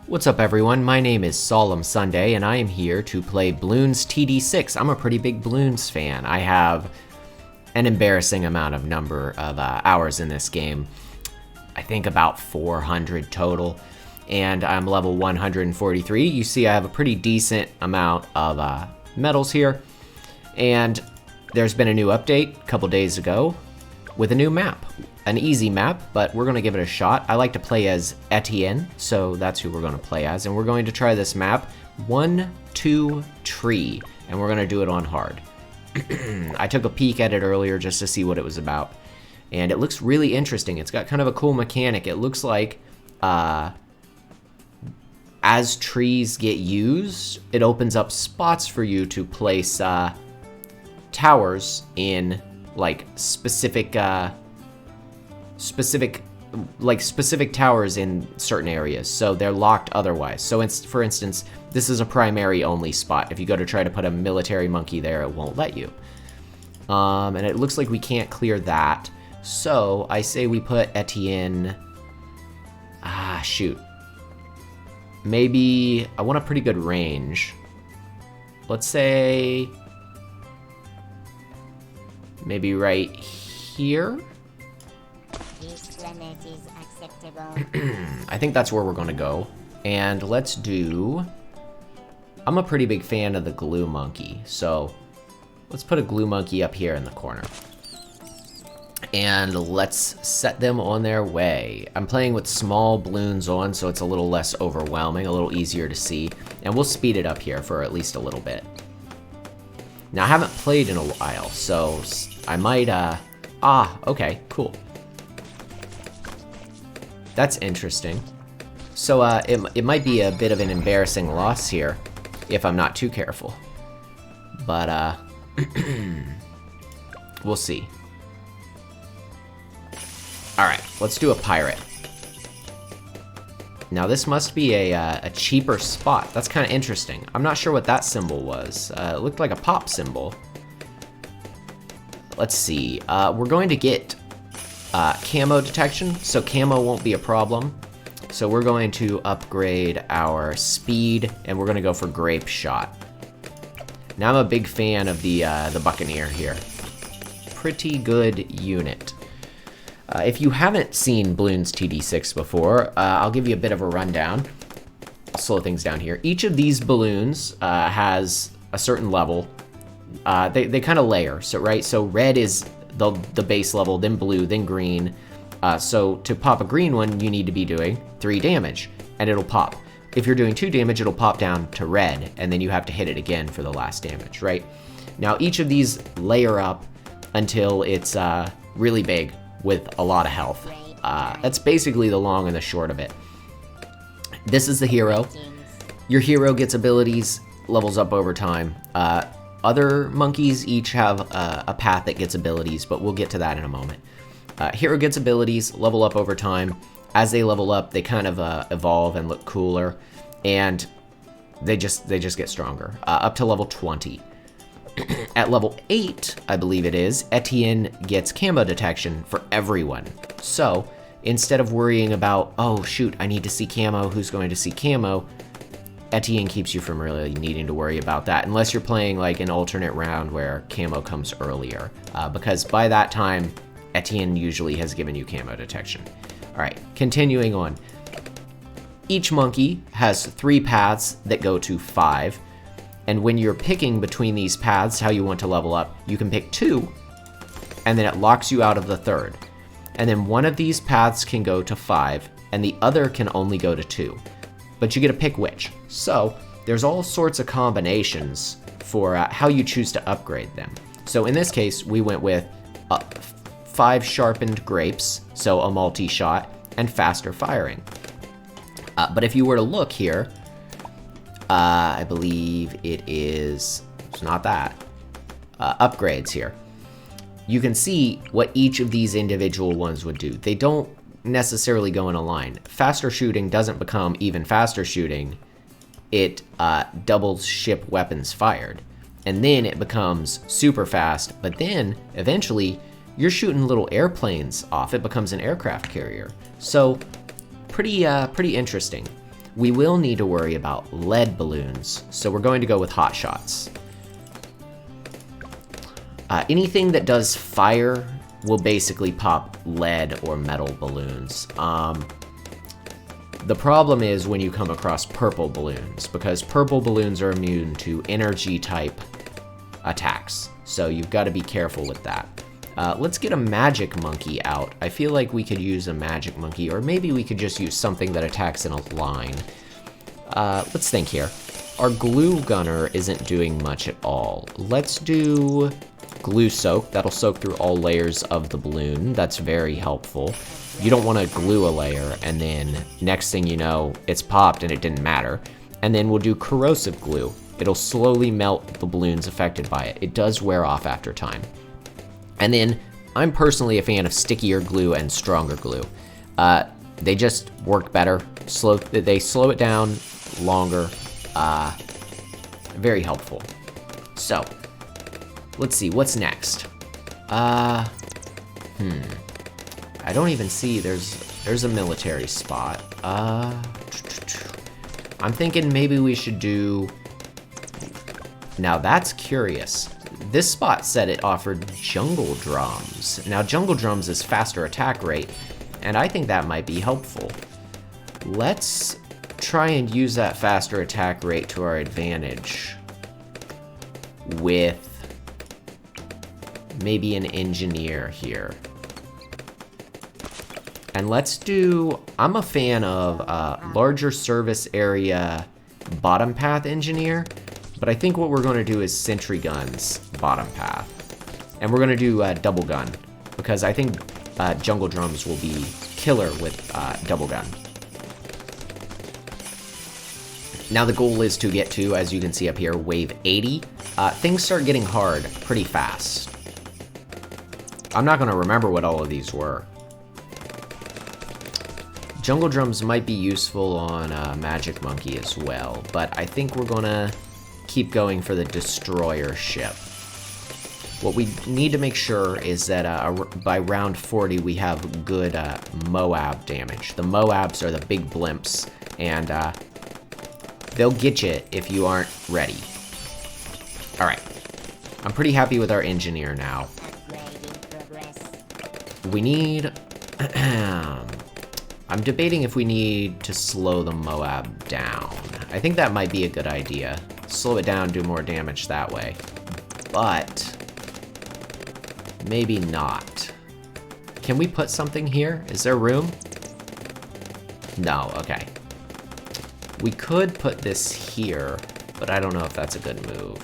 What's up everyone, my name is Solemn Sunday and I am here to play Bloons TD6. I'm a pretty big Bloons fan. I have an embarrassing number of hours in this game. I think about 400 total, and I'm level 143. You see I have a pretty decent amount of medals here, and there's been a new update a couple days ago with a new map. An easy map, but we're going to give it a shot. I like to play as Etienne, so that's who we're going to play as. And we're going to try this map, 1, 2, tree, and we're going to do it on hard. I took a peek at it earlier just to see what it was about, and it looks really interesting. It's got kind of a cool mechanic. It looks like as trees get used, it opens up spots for you to place towers in like specific towers in certain areas, so they're locked otherwise. So for instance, this is a primary only spot. If you go to try to put a military monkey there, it won't let you. And it looks like we can't clear that. So I say we put Etienne, shoot. Maybe, I want a pretty good range. Let's say, maybe right here? Is acceptable. I think that's where we're gonna go. And let's do... I'm a pretty big fan of the glue monkey, so let's put a glue monkey up here in the corner. And let's set them on their way. I'm playing with small balloons on, so it's a little less overwhelming, a little easier to see. And we'll speed it up here for at least a little bit. Now, I haven't played in a while, so I might, okay, cool. That's interesting. So it might be a bit of an embarrassing loss here if I'm not too careful. But we'll see. Alright, let's do a pirate. Now this must be a cheaper spot. That's kind of interesting. I'm not sure what that symbol was. It looked like a pop symbol. Let's see. We're going to get camo detection, so camo won't be a problem. So we're going to upgrade our speed, and we're going to go for grape shot. Now I'm a big fan of the Buccaneer here. Pretty good unit. If you haven't seen Bloons TD6 before, I'll give you a bit of a rundown. I'll slow things down here. Each of these balloons has a certain level. They kind of layer, so right? So red is the base level, then blue, then green. So to pop a green one, you need to be doing 3 damage, and it'll pop. If you're doing 2 damage, it'll pop down to red, and then you have to hit it again for the last damage, right? Now, each of these layer up until it's really big with a lot of health. That's basically the long and the short of it. This is the hero. Your hero gets abilities, levels up over time. Other monkeys each have a path that gets abilities, but we'll get to that in a moment. Hero gets abilities, level up over time. As they level up, they kind of evolve and look cooler, and they just get stronger, up to level 20. At level 8, I believe it is, Etienne gets camo detection for everyone. So, instead of worrying about, oh shoot, I need to see camo, who's going to see camo, Etienne keeps you from really needing to worry about that, unless you're playing like an alternate round where camo comes earlier, because by that time, Etienne usually has given you camo detection. Alright, continuing on. Each monkey has 3 paths that go to 5, and when you're picking between these paths, how you want to level up, you can pick 2, and then it locks you out of the 3rd. And then one of these paths can go to 5, and the other can only go to 2. But you get to pick which. So there's all sorts of combinations for how you choose to upgrade them. So in this case, we went with 5 sharpened grapes, so a multi-shot, and faster firing. But if you were to look here, I believe it's not that, upgrades here. You can see what each of these individual ones would do. They don't necessarily go in a line. Faster shooting doesn't become even faster shooting. It doubles ship weapons fired. And then it becomes super fast, but then eventually you're shooting little airplanes off. It becomes an aircraft carrier. So pretty interesting. We will need to worry about lead balloons, so we're going to go with hot shots. Anything that does fire will basically pop lead or metal balloons. The problem is when you come across purple balloons, because purple balloons are immune to energy type attacks, so you've got to be careful with that. Let's get a magic monkey out. I feel like we could use a magic monkey, or maybe we could just use something that attacks in a line. Let's think here. Our glue gunner isn't doing much at all. Let's do glue soak. That'll soak through all layers of the balloon. That's very helpful. You don't want to glue a layer and then next thing you know, it's popped and it didn't matter. And then we'll do corrosive glue. It'll slowly melt the balloons affected by it. It does wear off after time. And then I'm personally a fan of stickier glue and stronger glue. They just work better. They slow it down longer. Very helpful. So, let's see, what's next? I don't even see, there's a military spot. I'm thinking maybe we should do, now that's curious. This spot said it offered jungle drums. Now jungle drums is faster attack rate, and I think that might be helpful. Let's try and use that faster attack rate to our advantage with maybe an engineer here. And let's do, I'm a fan of larger service area bottom path engineer, but I think what we're going to do is sentry guns bottom path. And we're going to do double gun, because I think jungle drums will be killer with double gun. Now the goal is to get to, as you can see up here, wave 80. Things start getting hard pretty fast. I'm not going to remember what all of these were. Jungle drums might be useful on Magic Monkey as well, but I think we're going to keep going for the destroyer ship. What we need to make sure is that by round 40 we have good Moab damage. The Moabs are the big blimps, and they'll get you if you aren't ready. Alright, I'm pretty happy with our engineer now. We need... I'm debating if we need to slow the Moab down. I think that might be a good idea. Slow it down, do more damage that way. But maybe not. Can we put something here? Is there room? No, okay. We could put this here, but I don't know if that's a good move.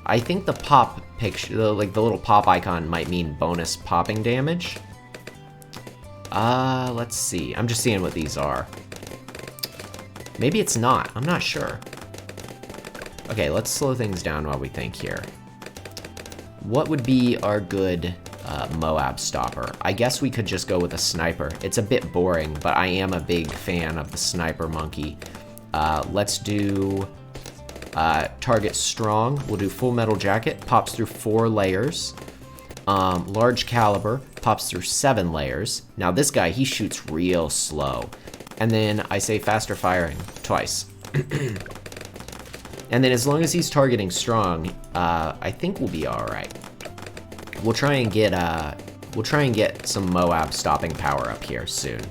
I think the pop picture, like the little pop icon might mean bonus popping damage. Let's see. I'm just seeing what these are. Maybe it's not. I'm not sure. Okay, let's slow things down while we think here. What would be our good Moab stopper? I guess we could just go with a sniper. It's a bit boring, but I am a big fan of the sniper monkey. Let's do target strong. We'll do full metal jacket. Pops through 4 layers. Large caliber. Pops through 7 layers. Now this guy, he shoots real slow. And then I say faster firing twice. And then as long as he's targeting strong, I think we'll be all right. We'll try and get some Moab stopping power up here soon.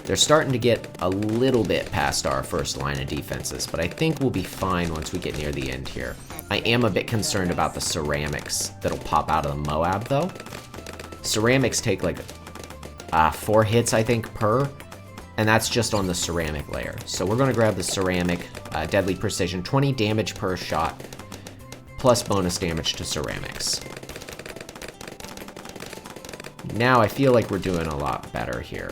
They're starting to get a little bit past our first line of defenses, but I think we'll be fine once we get near the end here. I am a bit concerned about the ceramics that'll pop out of the Moab, though. Ceramics take like 4 hits, I think, per, and that's just on the ceramic layer. So we're going to grab the ceramic, deadly precision, 20 damage per shot, plus bonus damage to ceramics. Now I feel like we're doing a lot better here.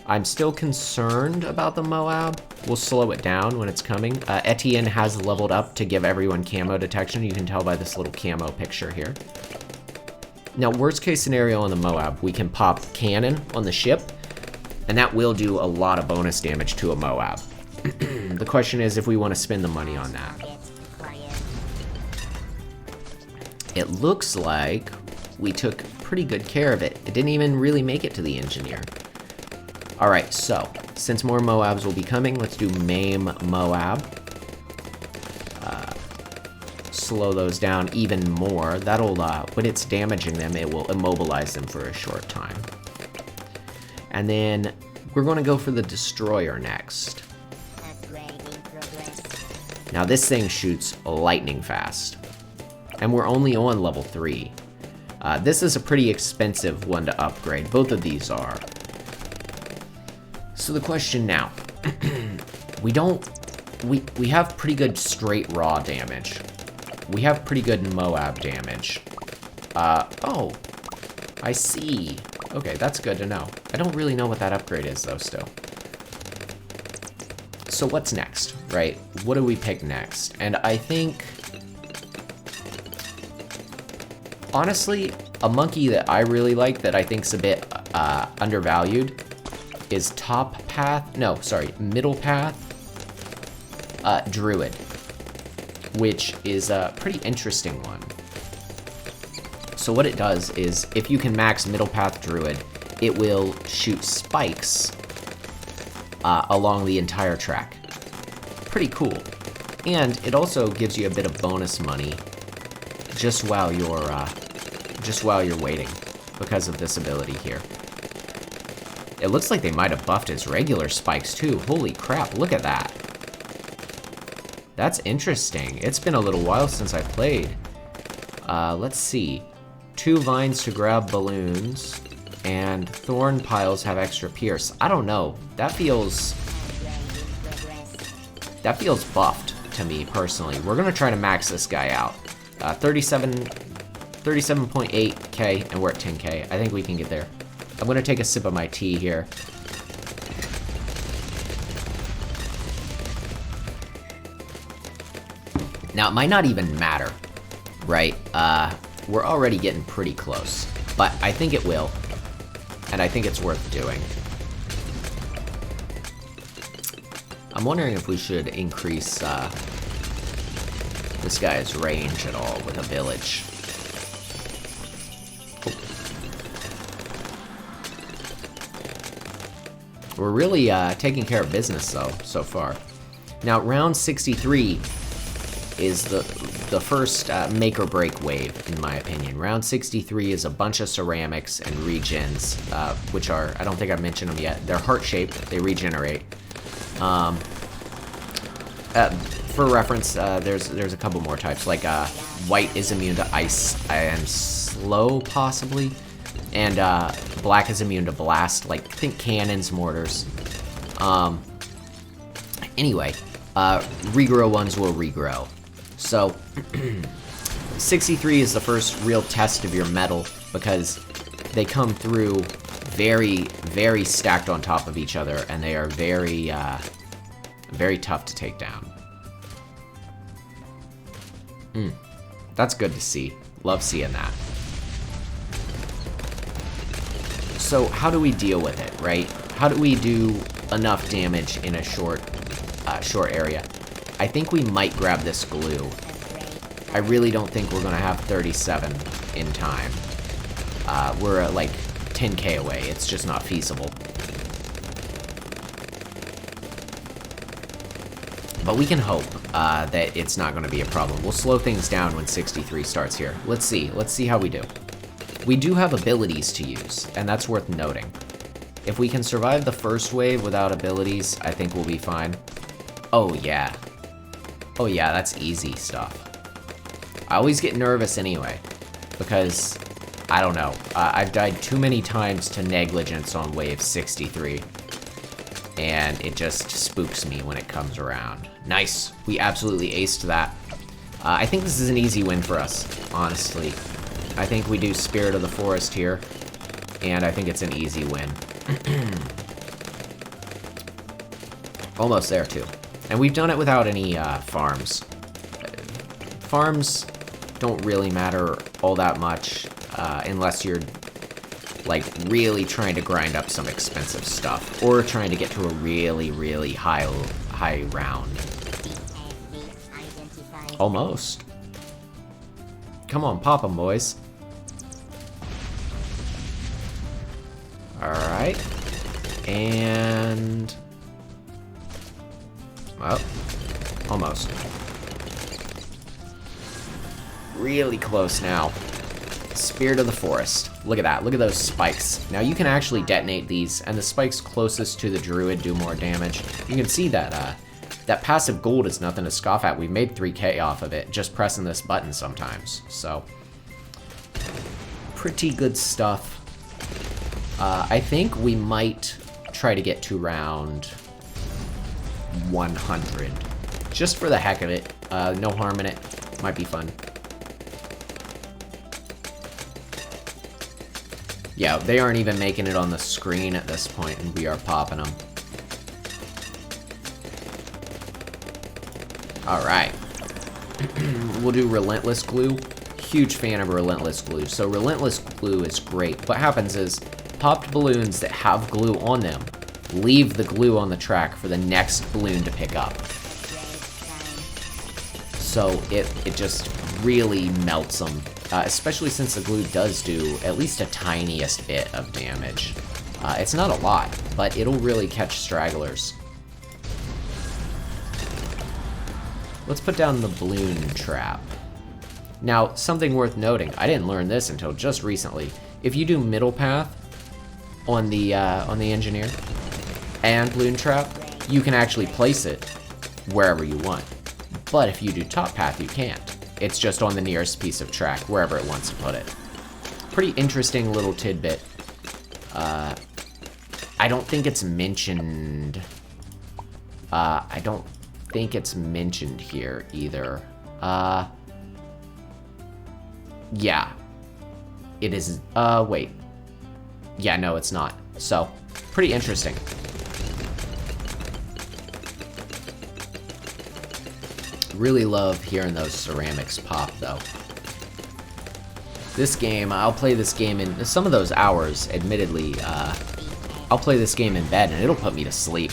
I'm still concerned about the Moab. We'll slow it down when it's coming. Etienne has leveled up to give everyone camo detection. You can tell by this little camo picture here. Now, worst case scenario on the Moab, we can pop cannon on the ship, and that will do a lot of bonus damage to a Moab. The question is if we want to spend the money on that. It looks like we took pretty good care of it. It didn't even really make it to the engineer. Alright, so, since more Moabs will be coming, let's do maim Moab. Slow those down even more. That'll, when it's damaging them, it will immobilize them for a short time. And then, we're going to go for the Destroyer next. Now this thing shoots lightning fast. And we're only on level 3. This is a pretty expensive one to upgrade. Both of these are. So the question now. We have pretty good straight raw damage. We have pretty good Moab damage. Oh. I see. Okay, that's good to know. I don't really know what that upgrade is though still. So what's next, right? What do we pick next? And I think... honestly, a monkey that I really like that I think's a bit undervalued is middle path Druid, which is a pretty interesting one. So what it does is, if you can max middle path Druid, it will shoot spikes along the entire track. Pretty cool. And it also gives you a bit of bonus money just while you're waiting because of this ability here. It looks like they might have buffed his regular spikes too. Holy crap, look at that. That's interesting. It's been a little while since I played. Let's see. 2 vines to grab balloons, and thorn piles have extra pierce. I don't know. That feels buffed to me personally. We're gonna try to max this guy out. 37.8k, and we're at 10k. I think we can get there. I'm gonna take a sip of my tea here. Now, it might not even matter, right? We're already getting pretty close, but I think it will, and I think it's worth doing. I'm wondering if we should increase this guy's range at all with a village. We're really taking care of business, though, so far. Now, round 63 is the first make or break wave, in my opinion. Round 63 is a bunch of ceramics and regens, which are, I don't think I've mentioned them yet. They're heart-shaped, they regenerate. For reference, there's a couple more types, like white is immune to ice and slow, possibly. And black is immune to blast, like, think cannons, mortars. Anyway, regrow ones will regrow. So, 63 is the first real test of your metal, because they come through very, very stacked on top of each other, and they are very, very tough to take down. That's good to see. Love seeing that. So how do we deal with it, right? How do we do enough damage in a short area? I think we might grab this glue. I really don't think we're gonna have 37 in time. We're like 10k away. It's just not feasible. But we can hope that it's not gonna be a problem. We'll slow things down when 63 starts here. Let's see how we do. We do have abilities to use, and that's worth noting. If we can survive the first wave without abilities, I think we'll be fine. Oh yeah. Oh yeah, that's easy stuff. I always get nervous anyway, because, I don't know, I've died too many times to negligence on wave 63, and it just spooks me when it comes around. Nice, we absolutely aced that. I think this is an easy win for us, honestly. I think we do Spirit of the Forest here, and I think it's an easy win. Almost there, too. And we've done it without any farms. Farms don't really matter all that much, unless you're, like, really trying to grind up some expensive stuff, or trying to get to a really, really high round. Almost. Come on, pop 'em, boys. Alright. And... well, almost. Really close now. Spirit of the Forest. Look at that. Look at those spikes. Now you can actually detonate these, and the spikes closest to the druid do more damage. You can see that that passive gold is nothing to scoff at. We made 3k off of it just pressing this button sometimes. So, pretty good stuff. I think we might try to get to round 100. Just for the heck of it. No harm in it. Might be fun. Yeah, they aren't even making it on the screen at this point, and we are popping them. Alright. We'll do Relentless Glue. Huge fan of Relentless Glue. So Relentless Glue is great. What happens is, popped balloons that have glue on them leave the glue on the track for the next balloon to pick up. So it just really melts them. Especially since the glue does do at least a tiniest bit of damage. It's not a lot, but it'll really catch stragglers. Let's put down the balloon trap. Now, something worth noting, I didn't learn this until just recently. If you do middle path on the engineer and balloon trap, you can actually place it wherever you want. But if you do top path, you can't. It's just on the nearest piece of track, wherever it wants to put it. Pretty interesting little tidbit. I don't think it's mentioned. I don't think it's mentioned here either. Yeah. It is, wait. Yeah, no, it's not. So, pretty interesting. Really love hearing those ceramics pop, though. This game, I'll play this game in some of those hours, admittedly. I'll play this game in bed, and it'll put me to sleep.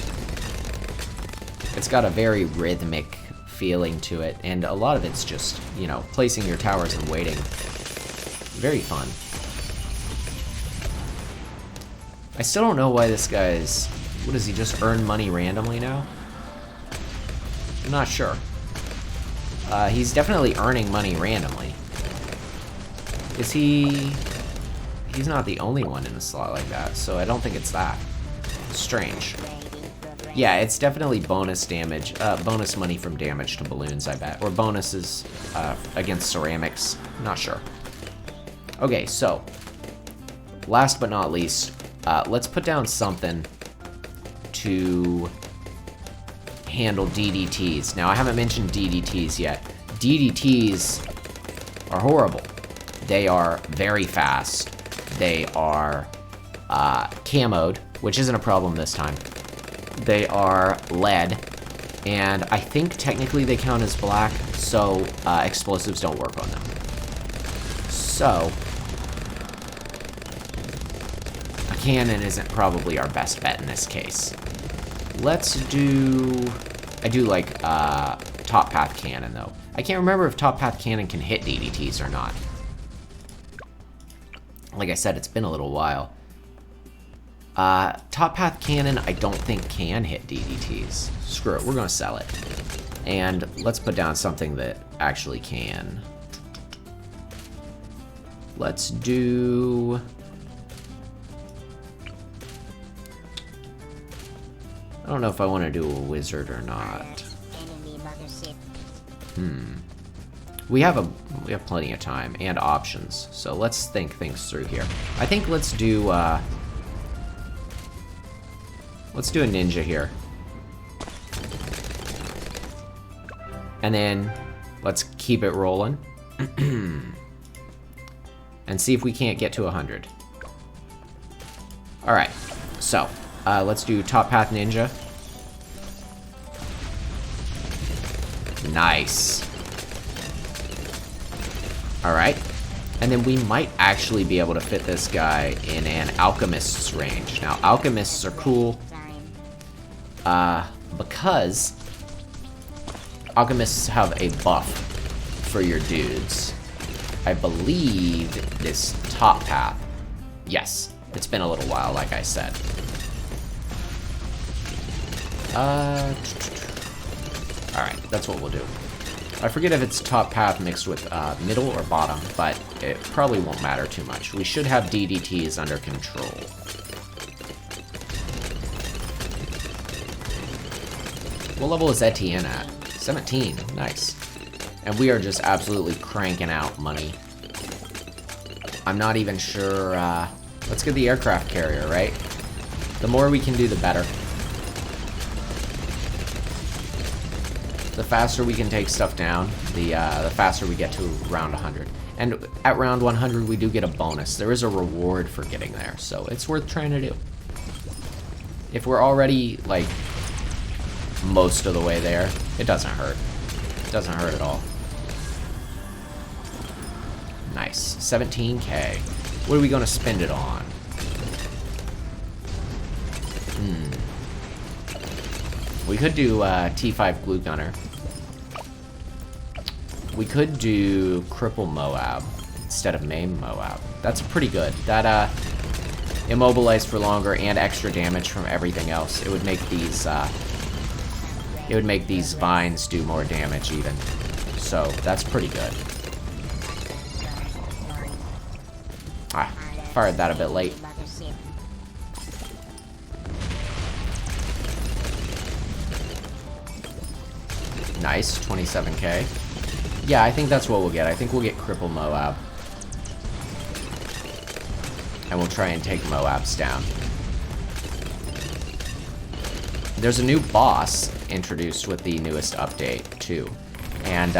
It's got a very rhythmic feeling to it, and a lot of it's just, you know, placing your towers and waiting. Very fun. I still don't know why this guy's... what does he just earn money randomly now? I'm not sure. He's definitely earning money randomly. Is he... he's not the only one in a slot like that, so I don't think it's that. Strange. Yeah, it's definitely bonus damage, bonus money from damage to balloons, I bet. Or bonuses against ceramics. Not sure. Okay, so, last but not least, let's put down something to handle DDTs. Now, I haven't mentioned DDTs yet. DDTs are horrible. They are very fast. They are camoed, which isn't a problem this time. They are lead, and I think technically they count as black, so explosives don't work on them. So, a cannon isn't probably our best bet in this case. Let's do... I do like top path cannon, though. I can't remember if top path cannon can hit DDTs or not. Like I said, it's been a little while. Top path cannon, I don't think can hit DDTs. Screw it, we're gonna sell it. And let's put down something that actually can. Let's do... I don't know if I want to do a wizard or not. We have plenty of time and options, so let's think things through here. I think let's do a ninja here. And then let's keep it rolling. And see if we can't get to 100. Alright, so let's do top path ninja. Nice. Alright. And then we might actually be able to fit this guy in an alchemist's range. Now, alchemists are cool. Because alchemists have a buff for your dudes. I believe this top path. Yes. It's been a little while, like I said. Alright, that's what we'll do. I forget if it's top path mixed with middle or bottom, but it probably won't matter too much. We should have DDTs under control. What level is Etienne at? 17, nice. And we are just absolutely cranking out money. I'm not even sure, let's get the aircraft carrier, right? The more we can do, the better. The faster we can take stuff down, the faster we get to round 100. And at round 100, we do get a bonus. There is a reward for getting there, so it's worth trying to do. If we're already, like, most of the way there, it doesn't hurt. It doesn't hurt at all. Nice. 17K. What are we going to spend it on? We could do T5 Glue Gunner. We could do Cripple Moab instead of Maim Moab. That's pretty good. That immobilized for longer and extra damage from everything else. It would make these vines do more damage even. So that's pretty good. Ah, fired that a bit late. Nice, 27K. Yeah, I think that's what we'll get. I think we'll get Cripple Moab. And we'll try and take Moabs down. There's a new boss introduced with the newest update, too. And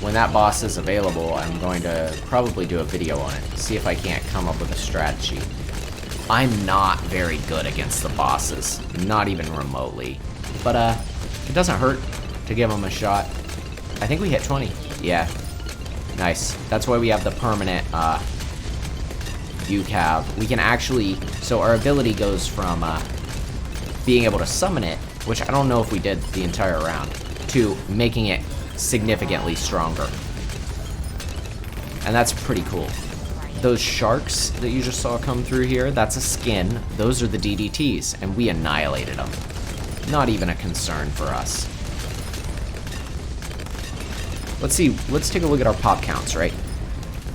when that boss is available, I'm going to probably do a video on it. See if I can't come up with a strategy. I'm not very good against the bosses. Not even remotely. But it doesn't hurt to give them a shot. I think we hit 20. Yeah. Nice. That's why we have the permanent UCAV. We can actually... So our ability goes from being able to summon it, which I don't know if we did the entire round, to making it significantly stronger. And that's pretty cool. Those sharks that you just saw come through here, that's a skin. Those are the DDTs, and we annihilated them. Not even a concern for us. Let's see, let's take a look at our pop counts, right?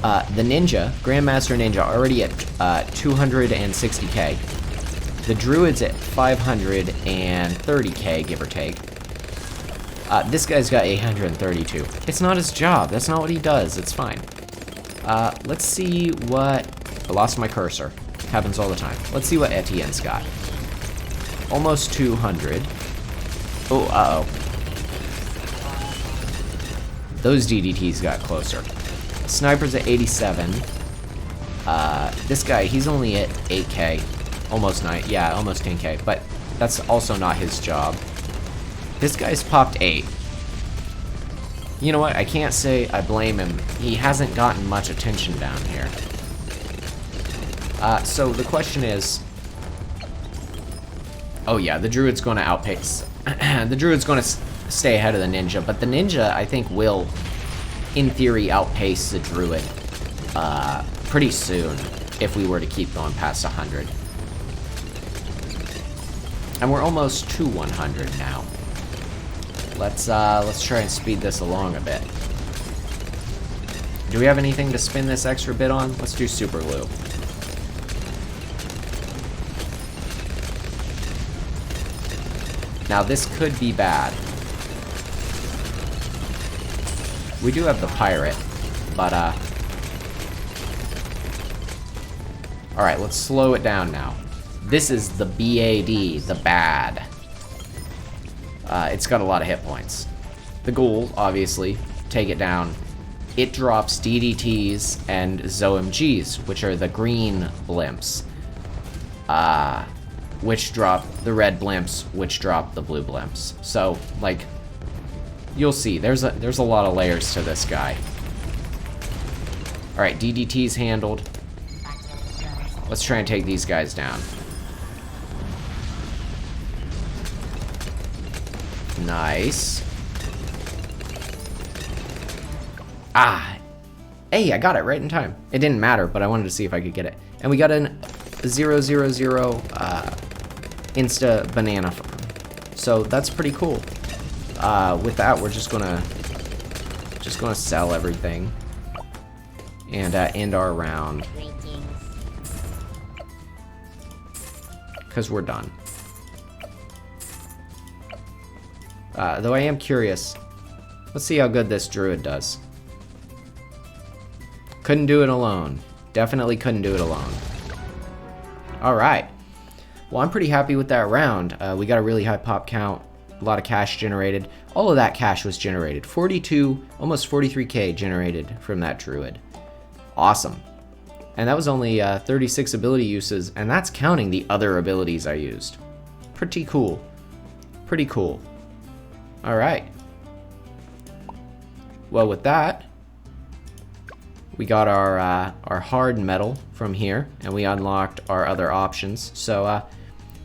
The Ninja, Grandmaster Ninja, already at 260K. The Druid's at 530K, give or take. This guy's got 832. It's not his job, that's not what he does, it's fine. Let's see what... I lost my cursor. Happens all the time. Let's see what Etienne's got. Almost 200. Oh, uh-oh. Those DDTs got closer. Sniper's at 87. This guy, he's only at 8K. Almost 9, yeah, almost 10K. But that's also not his job. This guy's popped 8. You know what? I can't say I blame him. He hasn't gotten much attention down here. So the question is... Oh yeah, the Druid's going to outpace. The Druid's going to stay ahead of the Ninja, but the Ninja, I think, will, in theory, outpace the Druid pretty soon if we were to keep going past 100. And we're almost to 100 now. Let's try and speed this along a bit. Do we have anything to spin this extra bit on? Let's do Super Glue. Now this could be bad. We do have the Pirate, but alright, let's slow it down now. This is the BAD, the bad. It's got a lot of hit points. The Ghoul, obviously, take it down. It drops DDTs and ZOMGs, which are the green blimps. Which drop the red blimps, which drop the blue blimps. So, like, you'll see, there's a lot of layers to this guy. Alright, DDT's handled. Let's try and take these guys down. Nice. Ah! Hey, I got it right in time. It didn't matter, but I wanted to see if I could get it. And we got an 000 Insta banana farm. So that's pretty cool. With that, we're just gonna sell everything and end our round because we're done. Though I am curious. Let's see how good this druid does. Couldn't do it alone. Definitely couldn't do it alone. Alright. Well, I'm pretty happy with that round. We got a really high pop count. A lot of cash generated. All of that cash was generated. 42, almost 43k generated from that druid. Awesome. And that was only 36 ability uses, and that's counting the other abilities I used. Pretty cool. Pretty cool. Alright. Well, with that, we got our hard metal from here, and we unlocked our other options. So,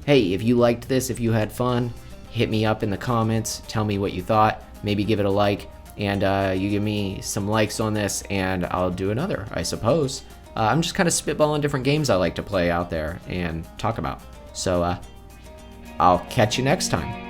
hey, if you liked this, if you had fun, hit me up in the comments, tell me what you thought, maybe give it a like, and you give me some likes on this, and I'll do another, I suppose. I'm just kind of spitballing different games I like to play out there and talk about. So, I'll catch you next time.